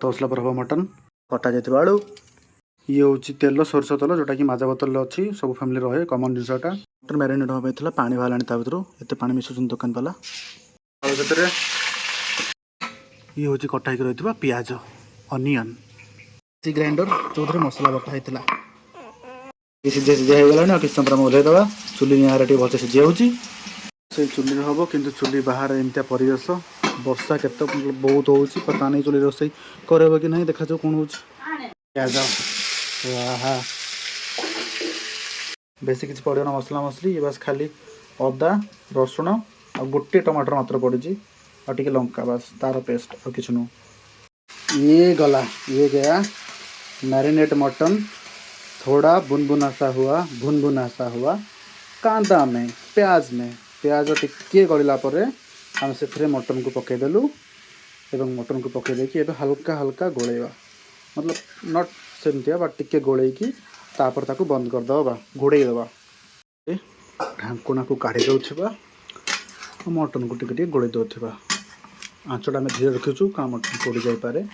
तसला पर हम मटन कटा जाइए आलू ये हूँ तेल सोरष तेल जोटा कि माजा बोतल अच्छी सब फैमिली रहे कमन जिनसा मटन मैरिनेट हाँ पानी बाहर ता भर एत पा मिशुन दुकान वाला ये हूँ कटा होकर रही पियाज अनियन ग्राइंडर जो मसला बटा होता सीझे सीझे होगा किसी समय ओह्लैदे चुली निआरे भलसे सीझी होची से चुली हम कि चुली बाहर एमती परिवेश वर्षा केत बहुत हो पता नहीं चुली रोसे कर कि नहीं देखा कौन हो प्याज बेसी किसी पड़े ना मसला मसली बस खाली अदा रसुण आ गोटे टमाटर मात्र पड़ी और टे लंका बस तार पेस्ट और किसी नुह ये गला ये गया मैरिनेट मटन थोड़ा भुनभुना सा हुआ कांदा में प्याज टिके गला आम से मटन को पकईदेलु एवं मटन को पकईदे हल्का हल्का गोलेवा मतलब नट सेमतिया बट टिके गोलेकी तापर ताकू बंद करदे घोड़े दबा ढाकुणा को काढ़ी दौथिबा मटन को टिके गोले दौथिबा आंचटा आम धीरे रखीचु क्या मटन पोड़ी जापे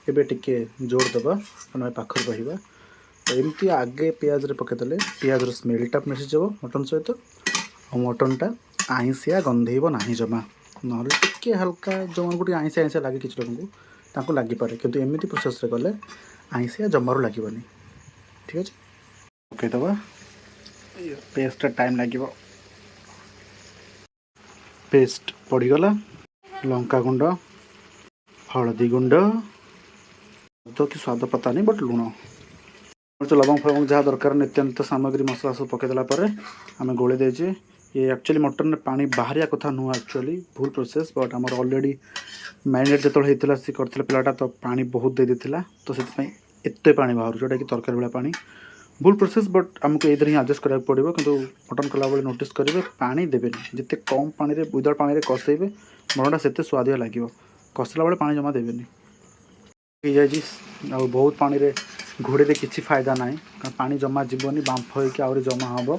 एबे टिके जोर दबा आम पाखर रहा एमती आगे पियाज रे पकईदेले पियाज स्मेलटा मिशीज मटन सहित और मटनटा आईसिया गंधेब ना जमा ना टिके हल्का जो गोटे आईसिया आईसिया लगे किसी लोक को लगिपे किंतु एमती प्रोसेस रे गले आईसिया जमारू लगनी ठीक अच्छे पकईदबा पेस्ट टाइम लगे पेस्ट पड़गला लंका गुंड हलदी गुंड तो कि स्वाद पता नहीं बट लुण लवंग फलवंग जहाँ दरकार नित्यान्त सामग्री मसला सब पकईदेला आम गोले देचे ये एक्चुअली मटन पानी बाहरिया कथा नुह एक्चुअली भूल प्रोसेस बट आम ऑलरेडी मैरिनेट जो होता सी करते पिलाटा तो पानी बहुत दे देता तो से एत पानी बाहर जोटा कि तरकारी भाया पानी भूल प्रोसेस बट आमको ये हिं एडजस्ट करा पड़ो कि मटन कला बेले नोटिस करेंगे पानी देवे जिते कम पानी विदाउट पानी कसईबे मटनटा से स्वादिया लगे कसला बेले पानी जमा देवे आ बहुत पानी रे घोड़े किसी फायदा ना पानी जमा जीवन बांफ होकर आहरी जमा हम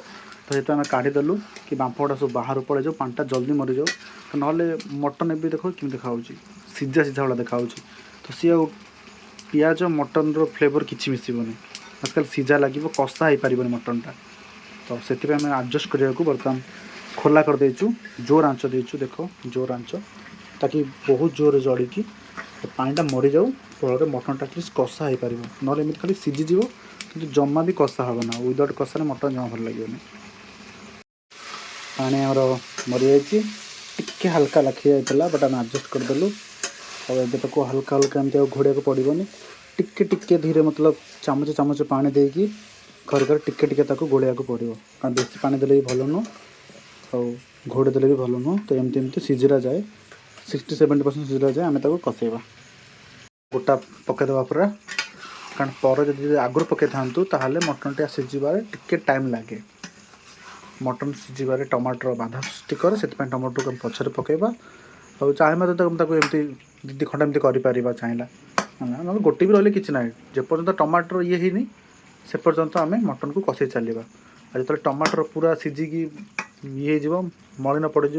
तो ये आम काढ़ीदेलु कि बांफटा सब बाहर पड़े जाओ पानीटा जल्दी मरी जाओ तो ना मटन भी देख कि देखा सीझा सीझा वाला देखा तो सी पियाज मटन रो फ्लेवर किसी मिसबनी आजकल सीझा लगे कषा हो पार मटनटा तो से आडजस्ट करने को बर्तमान खोला कर देचु जोर आंच देचु देख जोर आंच ताकि बहुत जोर जड़ी की पानीटा मरी जाऊ फल मटनटा एटलिस्ट कषा हो पार ना खाली सीझीज कि जमा भी कषा हम ना विदाउट कषा मटन जमा भल लगे पानी आमर मरी जाइए हल्का लखी जाता बट आम आडजस्ट करदेलु और ये हल्का हल्का एमती घोड़े को पड़ोनी टिके टिके धीरे मतलब चामच चामच पानी देकी घर घर टिके टिके ताको गोलिया को पड़ो कारण बेसी पानी देले भी भल नुह और घोड़े देले भी भल नुह तो एमती एमती सीझीरा जाए 60-70% सीझीरा जाए आम कसईबा गोटा पकईदबा पूरा कारण पर जब आगुरी पकई था मटनटा सीझार टिके टाइम लगे मटन सीझार टमाटर बाधा सृष्टि करे से टमाटर को पछरे पकईबा और चाहिए तो एमती दी खंड एमती कर चाहिए ना गोटे भी रही कि ना जेपर्यंत टमाटर ये ही से पर्यंत आम मटन को कषे चलवा जो टमाटर पूरा सीझिकी ये मलिन पड़ज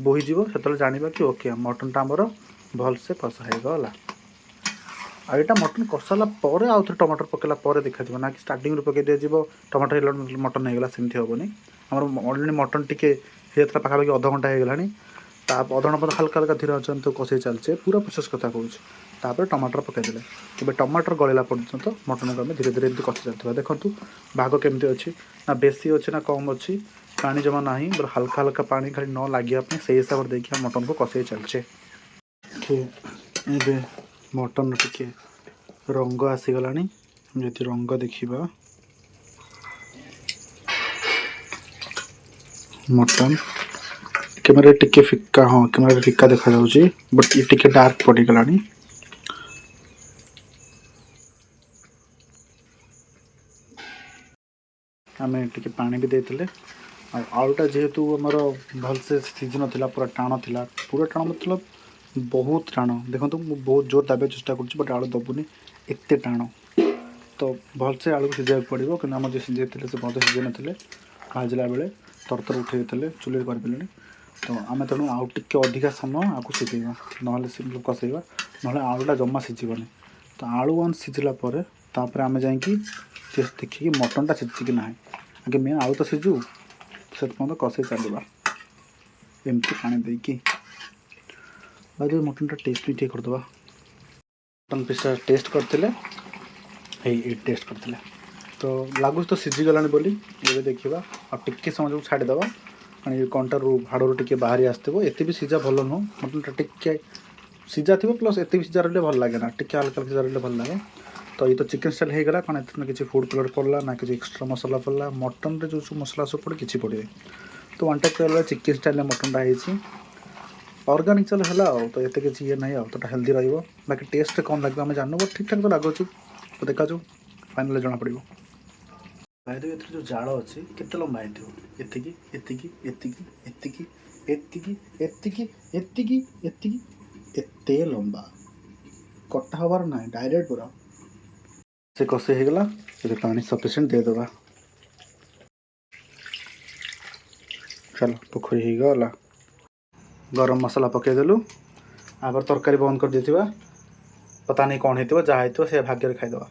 बोहीज से जाना कि ओके मटनटा आमर भलसे कषा होगला आईटा मटन कषाला आउ थे टमाटर पकड़ा देखा ना कि स्टार्टिंग पकई दिज्व टमाटर मटन होगा सेमती हेनी आम अलरेडी मटन टी पाखापाखि अध घंटा होगला अध घंटा हल्का हल्का धीरे अच्छे तो कषे चलचे पूरा प्रोसेस कथा कहूँ टमाटर पकईदे तेज टमाटर गलला पर्यटन मटन को आम धीरे धीरे एमती कषि चलता देखो भाग केमती अच्छी ना बेसी अच्छी ना कम अच्छी पानी जमा ना बट हल्का हल्का पानी खाली न लगे से हिसाब से देखिए मटन को कषे चलचे ए मटन टिके रंग आसीगला जदि रंग देखा मटन कैमेरा टिके फिका हाँ कैमेरा फिका देखा जाउची बट ये टिके डार्क पड़गला आम टिके पानी भी देते आलूटा जेहेतु आमर भलसे सीझी ना पूरा टाण था पूरा टाण मतलब बहुत टाण देखो बहुत जोर दाबे चेष्टा कर बट आलू दबुनि एत टाण तो भलसे आलू को सीझा पड़ो कि जो सीझे से बहुत सीझे ना भाजला बेले तरतर उठे चुली कर तो आम तेणु आउ टिके अधिका समय आपको सिझेगा ना कषेगा ना आलूटा जमा सिझबनी। तो आलू वन सिझला तापर आम जा देखिए मटनटा सिझी कि ना आगे मेन आलू तो सिझु से कषे चलवा एमती पानी देकी भाई मटनटा टेस्ट भी ठीक करदे मटन पीसटा टेस्ट करते टेस्ट करते तो लगुच तो सिझीगलानी बोली ये देखा आ टिके समय जो छाड़देव कंटारू हाड़ू टे बाहरी आसो एत भी सीझा भल नुह मटनटा टिके सीझा थी प्लस एत भी सीझा रही भल लगे ना टिके हल्का सीझा रही भल लगे। तो ये तो चिकेन स्टाइल हो गला कौन एत किसी फूड कलर पड़ा ना किसी एक्सट्रा मसला पड़ा मटन रे जो मसला सब पड़े किसी पड़े तो वन टाइप कहला चिकेन स्टाइल मटनटा है ऑर्गेनिक चल है तो ये किसी ये ना तो हेल्दी रहा बाकी टेस्ट कौन लगे आम जानू बट ठीक ठाक तो लगुच तो देखा फाइनाल जना पड़ो भाई ये जो जाड़ अच्छी केते लंबा एते लंबा कटा हबार ना डायरेक्ट पूरा से कषे होगला ये पानी सफिशिएंट देदेबा चलो पोखरी होगला गरम मसला पकईदेलु आपर तरकारी बंद कर देथिबा पता नहीं कौन होता जहाँ होता से भाग्य खाईदे।